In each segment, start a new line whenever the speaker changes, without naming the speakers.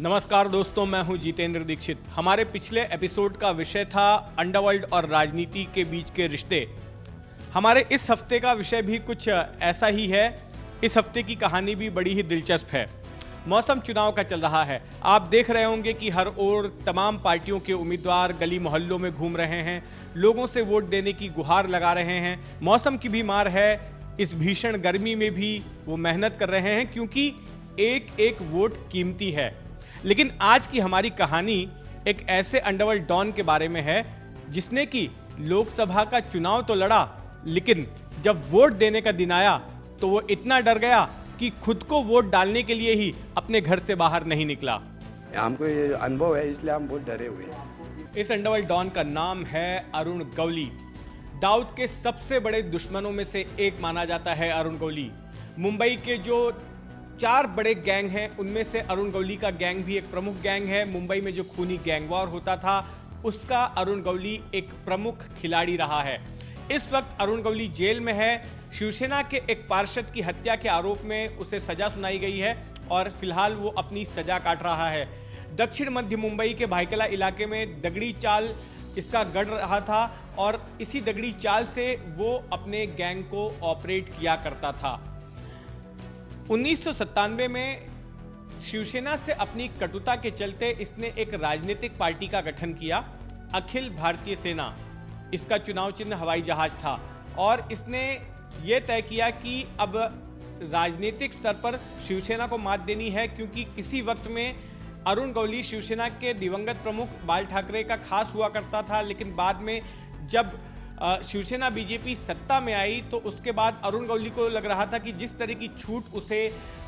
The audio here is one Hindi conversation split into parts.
नमस्कार दोस्तों, मैं हूं जितेंद्र दीक्षित। हमारे पिछले एपिसोड का विषय था अंडरवर्ल्ड और राजनीति के बीच के रिश्ते। हमारे इस हफ्ते का विषय भी कुछ ऐसा ही है। इस हफ्ते की कहानी भी बड़ी ही दिलचस्प है। मौसम चुनाव का चल रहा है। आप देख रहे होंगे कि हर ओर तमाम पार्टियों के उम्मीदवार गली मोहल्लों में घूम रहे हैं, लोगों से वोट देने की गुहार लगा रहे हैं। मौसम की भी मार है, इस भीषण गर्मी में भी वो मेहनत कर रहे हैं क्योंकि एक एक वोट कीमती है। लेकिन आज की हमारी कहानी एक ऐसे अंडरवर्ल्ड डॉन के बारे में है जिसने कि लोकसभा का चुनाव तो लड़ा, लेकिन जब वोट देने का दिन आया तो वो इतना डर गया कि खुद को वोट डालने के लिए ही अपने घर से बाहर नहीं निकला।
हमको ये अनुभव है, इसलिए हम बहुत डरे हुए हैं।
इस अंडरवर्ल्ड डॉन का नाम है अरुण गौली। दाऊद के सबसे बड़े दुश्मनों में से एक माना जाता है अरुण गौली। मुंबई के जो 4 बड़े गैंग हैं उनमें से अरुण गौली का गैंग भी एक प्रमुख गैंग है। मुंबई में जो खूनी गैंग वॉर होता था उसका अरुण गौली एक प्रमुख खिलाड़ी रहा है। इस वक्त अरुण गौली जेल में है। शिवसेना के एक पार्षद की हत्या के आरोप में उसे सजा सुनाई गई है और फिलहाल वो अपनी सजा काट रहा है। दक्षिण मध्य मुंबई के भाईकला इलाके में दगड़ी चाल इसका गढ़ रहा था और इसी दगड़ी चाल से वो अपने गैंग को ऑपरेट किया करता था। 1997 में शिवसेना से अपनी कटुता के चलते इसने एक राजनीतिक पार्टी का गठन किया, अखिल भारतीय सेना। इसका चुनाव चिन्ह हवाई जहाज था और इसने यह तय किया कि अब राजनीतिक स्तर पर शिवसेना को मात देनी है, क्योंकि किसी वक्त में अरुण गौली शिवसेना के दिवंगत प्रमुख बाल ठाकरे का खास हुआ करता था, लेकिन बाद में जब शिवसेना बीजेपी सत्ता में आई तो उसके बाद अरुण गौली को लग रहा था कि जिस तरह की छूट उसे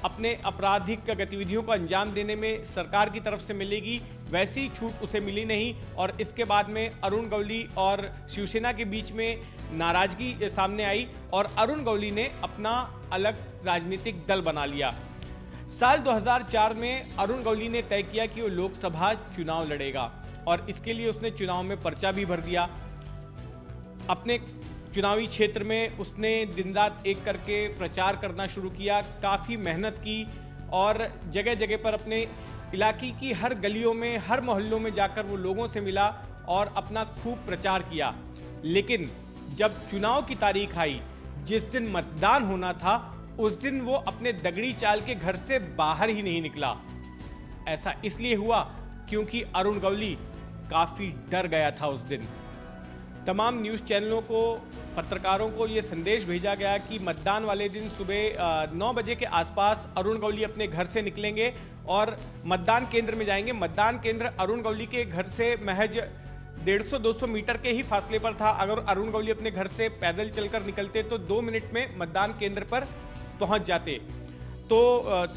अपने आपराधिक गतिविधियों को अंजाम देने में सरकार की तरफ से मिलेगी, वैसी छूट उसे मिली नहीं। और इसके बाद में अरुण गौली और शिवसेना के बीच में नाराजगी सामने आई और अरुण गौली ने अपना अलग राजनीतिक दल बना लिया। साल 2004 में अरुण गौली ने तय किया कि वो लोकसभा चुनाव लड़ेगा और इसके लिए उसने चुनाव में पर्चा भी भर दिया। अपने चुनावी क्षेत्र में उसने दिन रात एक करके प्रचार करना शुरू किया, काफी मेहनत की और जगह जगह पर अपने इलाके की हर गलियों में, हर मोहल्लों में जाकर वो लोगों से मिला और अपना खूब प्रचार किया। लेकिन जब चुनाव की तारीख आई, जिस दिन मतदान होना था, उस दिन वो अपने दगड़ी चाल के घर से बाहर ही नहीं निकला। ऐसा इसलिए हुआ क्योंकि अरुण गौली काफी डर गया था उस दिन। तमाम न्यूज़ चैनलों को, पत्रकारों को यह संदेश भेजा गया कि मतदान वाले दिन सुबह 9 बजे के आसपास अरुण गौली अपने घर से निकलेंगे और मतदान केंद्र में जाएंगे। मतदान केंद्र अरुण गौली के घर से महज 150-200 मीटर के ही फासले पर था। अगर अरुण गौली अपने घर से पैदल चलकर निकलते तो 2 मिनट में मतदान केंद्र पर पहुंच जाते। तो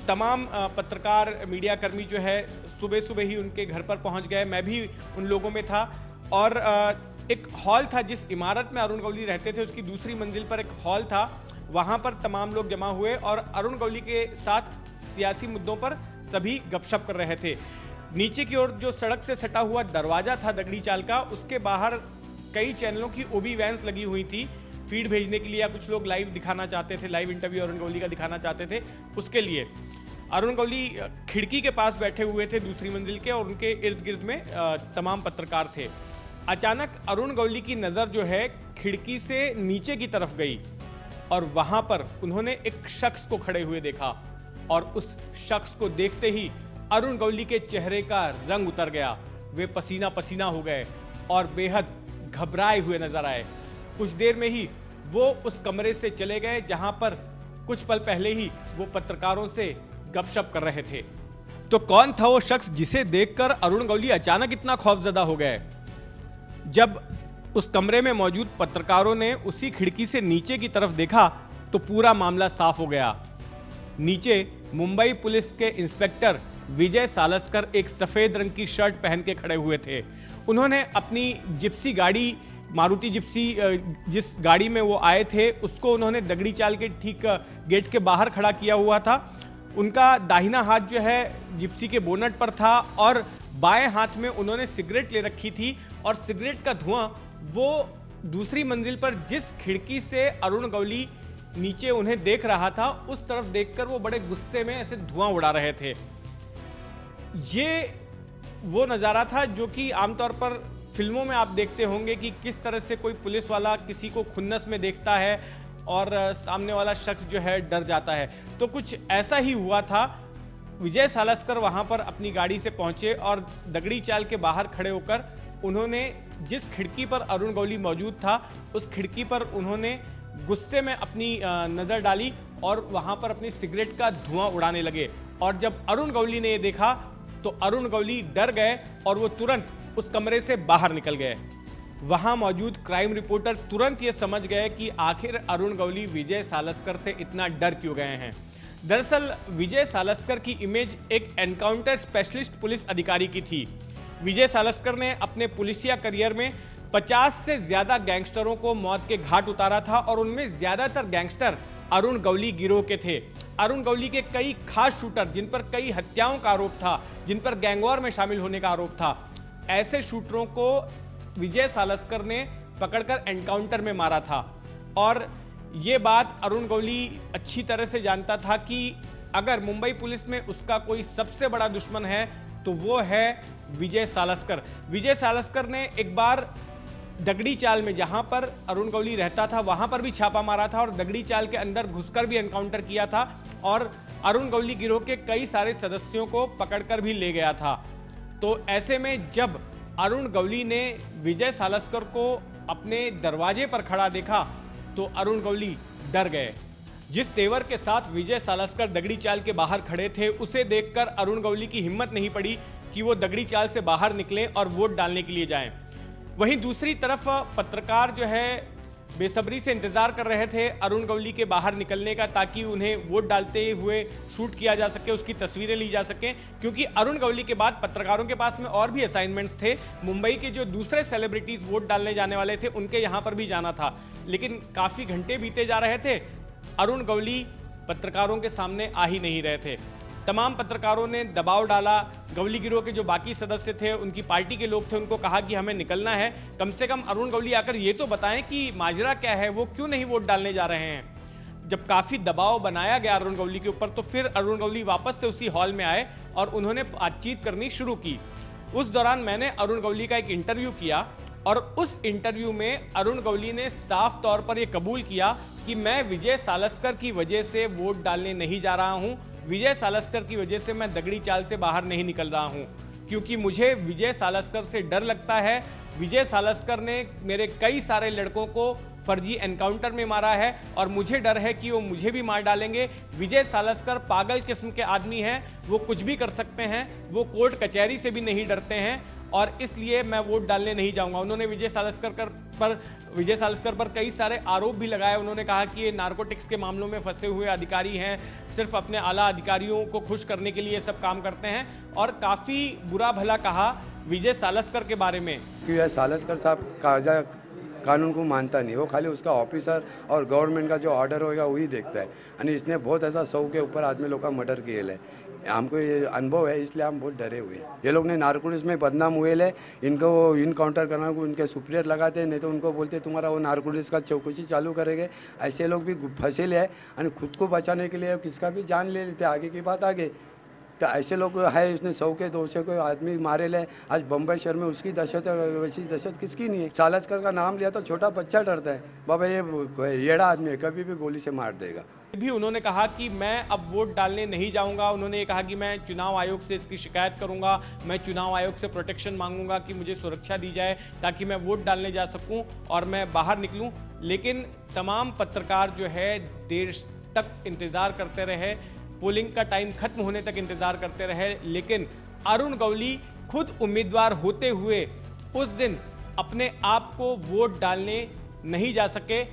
तमाम पत्रकार, मीडिया कर्मी जो है सुबह सुबह ही उनके घर पर पहुंच गए। मैं भी उन लोगों में था और एक हॉल था, जिस इमारत में अरुण गौली रहते थे उसकी दूसरी मंजिल पर एक हॉल था, वहां पर तमाम लोग जमा हुए और अरुण गौली के साथ सियासी मुद्दों पर सभी गपशप कर रहे थे। नीचे की ओर जो सड़क से सटा हुआ दरवाजा था दगड़ी चाल का, उसके बाहर कई चैनलों की ओबी वैन्स लगी हुई थी फीड भेजने के लिए, या कुछ लोग लाइव दिखाना चाहते थे, लाइव इंटरव्यू अरुण गौली का दिखाना चाहते थे। उसके लिए अरुण गौली खिड़की के पास बैठे हुए थे दूसरी मंजिल के, और उनके इर्द गिर्द में तमाम पत्रकार थे। अचानक अरुण गौली की नजर जो है खिड़की से नीचे की तरफ गई और वहां पर उन्होंने एक शख्स को खड़े हुए देखा और उस शख्स को देखते ही अरुण गौली के चेहरे का रंग उतर गया। वे पसीना पसीना हो गए और बेहद घबराए हुए नजर आए। कुछ देर में ही वो उस कमरे से चले गए जहां पर कुछ पल पहले ही वो पत्रकारों से गपशप कर रहे थे। तो कौन था वो शख्स जिसे देखकर अरुण गौली अचानक इतना खौफजदा हो गए? जब उस कमरे में मौजूद पत्रकारों ने उसी खिड़की से नीचे की तरफ देखा तो पूरा मामला साफ हो गया। नीचे मुंबई पुलिस के इंस्पेक्टर विजय सालस्कर एक सफेद रंग की शर्ट पहन के खड़े हुए थे। उन्होंने अपनी जिप्सी गाड़ी, मारुति जिप्सी, जिस गाड़ी में वो आए थे, उसको उन्होंने दगड़ी चाल के ठीक गेट के बाहर खड़ा किया हुआ था। उनका दाहिना हाथ जो है जिप्सी के बोनट पर था और बाएं हाथ में उन्होंने सिगरेट ले रखी थी और सिगरेट का धुआं वो दूसरी मंजिल पर जिस खिड़की से अरुण गौली नीचे उन्हें देख रहा था उस तरफ देखकर वो बड़े गुस्से में ऐसे धुआं उड़ा रहे थे। ये वो नज़ारा था जो कि आमतौर पर फिल्मों में आप देखते होंगे कि किस तरह से कोई पुलिस वाला किसी को खुन्नस में देखता है और सामने वाला शख्स जो है डर जाता है। तो कुछ ऐसा ही हुआ था। विजय सालस्कर वहां पर अपनी गाड़ी से पहुंचे और दगड़ी चाल के बाहर खड़े होकर उन्होंने जिस खिड़की पर अरुण गौली मौजूद था उस खिड़की पर उन्होंने गुस्से में अपनी नजर डाली और वहां पर अपनी सिगरेट का धुआं उड़ाने लगे। और जब अरुण गौली ने यह देखा तो अरुण गौली डर गए और वो तुरंत उस कमरे से बाहर निकल गए। वहां मौजूद क्राइम रिपोर्टर तुरंत ये समझ गए कि आखिर अरुण गौली विजय सालस्कर से इतना डर क्यों गए हैं। दरअसल विजय सालस्कर की इमेज एक एनकाउंटर स्पेशलिस्ट पुलिस अधिकारी की थी। विजय सालस्कर ने अपने पुलिसिया करियर में 50 से ज्यादा गैंगस्टरों को मौत के घाट उतारा था और उनमें ज्यादातर गैंगस्टर अरुण गौली गिरोह के थे। अरुण गौली के कई खास शूटर जिन पर कई हत्याओं का आरोप था, जिन पर गैंगवॉर में शामिल होने का आरोप था, ऐसे शूटरों को विजय सालस्कर ने पकड़कर एनकाउंटर में मारा था। और यह बात अरुण गौली अच्छी तरह से जानता था कि अगर मुंबई पुलिस में उसका कोई सबसे बड़ा दुश्मन है तो वो है विजय सालस्कर। विजय सालस्कर ने एक बार दगड़ी चाल में जहां पर अरुण गौली रहता था वहां पर भी छापा मारा था और दगड़ी चाल के अंदर घुसकर भी एनकाउंटर किया था और अरुण गौली गिरोह के कई सारे सदस्यों को पकड़कर भी ले गया था। तो ऐसे में जब अरुण गौली ने विजय सालस्कर को अपने दरवाजे पर खड़ा देखा तो अरुण गौली डर गए। जिस तेवर के साथ विजय सालस्कर दगड़ी चाल के बाहर खड़े थे उसे देखकर अरुण गौली की हिम्मत नहीं पड़ी कि वो दगड़ी चाल से बाहर निकलें और वोट डालने के लिए जाएं। वहीं दूसरी तरफ पत्रकार जो है बेसब्री से इंतजार कर रहे थे अरुण गौली के बाहर निकलने का ताकि उन्हें वोट डालते हुए शूट किया जा सके, उसकी तस्वीरें ली जा सकें, क्योंकि अरुण गौली के बाद पत्रकारों के पास में और भी असाइनमेंट्स थे। मुंबई के जो दूसरे सेलिब्रिटीज वोट डालने जाने वाले थे उनके यहां पर भी जाना था, लेकिन काफी घंटे बीते जा रहे थे, अरुण गौली पत्रकारों के सामने आ ही नहीं रहे थे। तमाम पत्रकारों ने दबाव डाला। गौली गिरोह के जो बाकी सदस्य थे, उनकी पार्टी के लोग थे, उनको कहा कि हमें निकलना है, कम से कम अरुण गौली आकर ये तो बताएं कि माजरा क्या है, वो क्यों नहीं वोट डालने जा रहे हैं। जब काफी दबाव बनाया गया अरुण गौली के ऊपर तो फिर अरुण गौली वापस से उसी हॉल में आए और उन्होंने बातचीत करनी शुरू की। उस दौरान मैंने अरुण गौली का एक इंटरव्यू किया और उस इंटरव्यू में अरुण गौली ने साफ तौर पर यह कबूल किया कि मैं विजय सालस्कर की वजह से वोट डालने नहीं जा रहा हूं, विजय सालस्कर की वजह से मैं दगड़ी चाल से बाहर नहीं निकल रहा हूं, क्योंकि मुझे विजय सालस्कर से डर लगता है। विजय सालस्कर ने मेरे कई सारे लड़कों को फर्जी एनकाउंटर में मारा है और मुझे डर है कि वो मुझे भी मार डालेंगे। विजय सालस्कर पागल किस्म के आदमी हैं, वो कुछ भी कर सकते हैं, वो कोर्ट कचहरी से भी नहीं डरते हैं और इसलिए मैं वोट डालने नहीं जाऊंगा। उन्होंने विजय सालस्कर पर कई सारे आरोप भी लगाए। उन्होंने कहा कि ये नारकोटिक्स के मामलों में फंसे हुए अधिकारी हैं, सिर्फ अपने आला अधिकारियों को खुश करने के लिए सब काम करते हैं और काफी बुरा भला कहा विजय सालस्कर के बारे में।
सालस्कर साहब कानून को मानता नहीं, वो खाली उसका ऑफिसर और गवर्नमेंट का जो ऑर्डर होगा वही देखता है। यानी इसने बहुत ऐसा 100 के ऊपर आदमी लोग का मर्डर किए है। हमको ये अनुभव है, इसलिए हम बहुत डरे हुए हैं। ये लोग ने नारकोटिक्स में बदनाम हुए ले, इनको इनकाउंटर करना को उनके सुपीरियर लगाते हैं, नहीं तो उनको बोलते तुम्हारा वो नारकोटिक्स का चौकसी चालू करेंगे। ऐसे लोग भी फंसे ले है, खुद को बचाने के लिए किसका भी जान ले लेते, आगे की बात आगे। तो ऐसे लोग है, इसने 100 के 200 को आदमी मारे ले। आज बम्बई शहर में उसकी दहशत है, वैसी दहशत किसकी नहीं है। सालस्कर का नाम लिया तो छोटा बच्चा डरता है, बाबा ये येड़ा आदमी है, कभी भी गोली से मार देगा।
भी उन्होंने कहा कि मैं अब वोट डालने नहीं जाऊंगा। उन्होंने ये कहा कि मैं चुनाव आयोग से इसकी शिकायत करूंगा, मैं चुनाव आयोग से प्रोटेक्शन मांगूंगा कि मुझे सुरक्षा दी जाए ताकि मैं वोट डालने जा सकूं और मैं बाहर निकलूं। लेकिन तमाम पत्रकार जो है देर तक इंतजार करते रहे, पोलिंग का टाइम खत्म होने तक इंतजार करते रहे, लेकिन अरुण गौली खुद उम्मीदवार होते हुए उस दिन अपने आप को वोट डालने नहीं जा सके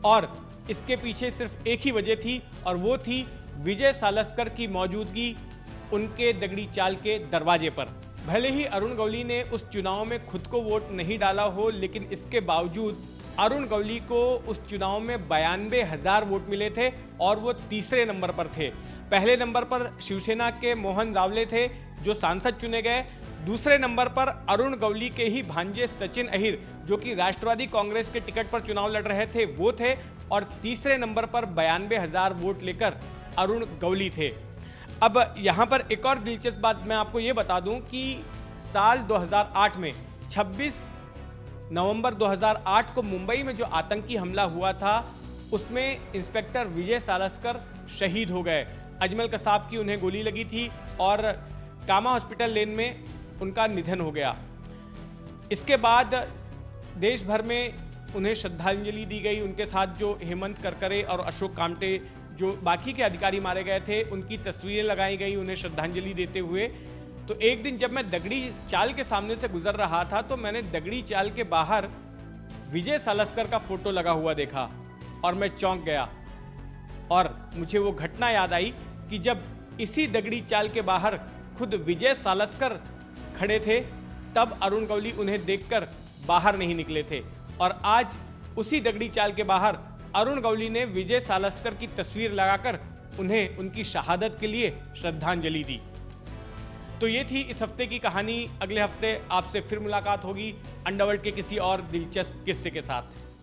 और इसके पीछे सिर्फ एक ही वजह थी और वो थी विजय सालस्कर की मौजूदगी उनके दगड़ी चाल के दरवाजे पर। भले ही अरुण गौली ने उस चुनाव में खुद को वोट नहीं डाला हो, लेकिन इसके बावजूद अरुण गौली को उस चुनाव में 92,000 वोट मिले थे और वो तीसरे नंबर पर थे। पहले नंबर पर शिवसेना के मोहन रावले थे जो सांसद चुने गए। दूसरे नंबर पर अरुण गौली के ही भांजे सचिन अहिर जो कि राष्ट्रवादी कांग्रेस के टिकट पर चुनाव लड़ रहे थे वो थे और तीसरे नंबर पर 92,000 वोट लेकर अरुण गौली थे। अब यहां पर एक और दिलचस्प बात मैं आपको यह बता दूं कि साल 2008 में 26 नवंबर 2008 को मुंबई में जो आतंकी हमला हुआ था उसमें इंस्पेक्टर विजय सालस्कर शहीद हो गए। अजमल कसाब की उन्हें गोली लगी थी और कामा हॉस्पिटल लेन में उनका निधन हो गया। इसके बाद देश भर में उन्हें श्रद्धांजलि दी गई। उनके साथ जो हेमंत करकरे और अशोक कामटे जो बाकी के अधिकारी मारे गए थे उनकी तस्वीरें लगाई गई उन्हें श्रद्धांजलि देते हुए। तो एक दिन जब मैं दगड़ी चाल के सामने से गुजर रहा था तो मैंने दगड़ी चाल के बाहर विजय सालस्कर का फोटो लगा हुआ देखा और मैं चौंक गया और मुझे वो घटना याद आई कि जब इसी दगड़ी चाल के बाहर खुद विजय सालस्कर खड़े थे तब अरुण गौली उन्हें देखकर बाहर नहीं निकले थे और आज उसी दगड़ी चाल के बाहर अरुण गौली ने विजय सालस्कर की तस्वीर लगाकर उन्हें उनकी शहादत के लिए श्रद्धांजलि दी। तो ये थी इस हफ्ते की कहानी। अगले हफ्ते आपसे फिर मुलाकात होगी अंडरवर्ल्ड के किसी और दिलचस्प किस्से के साथ।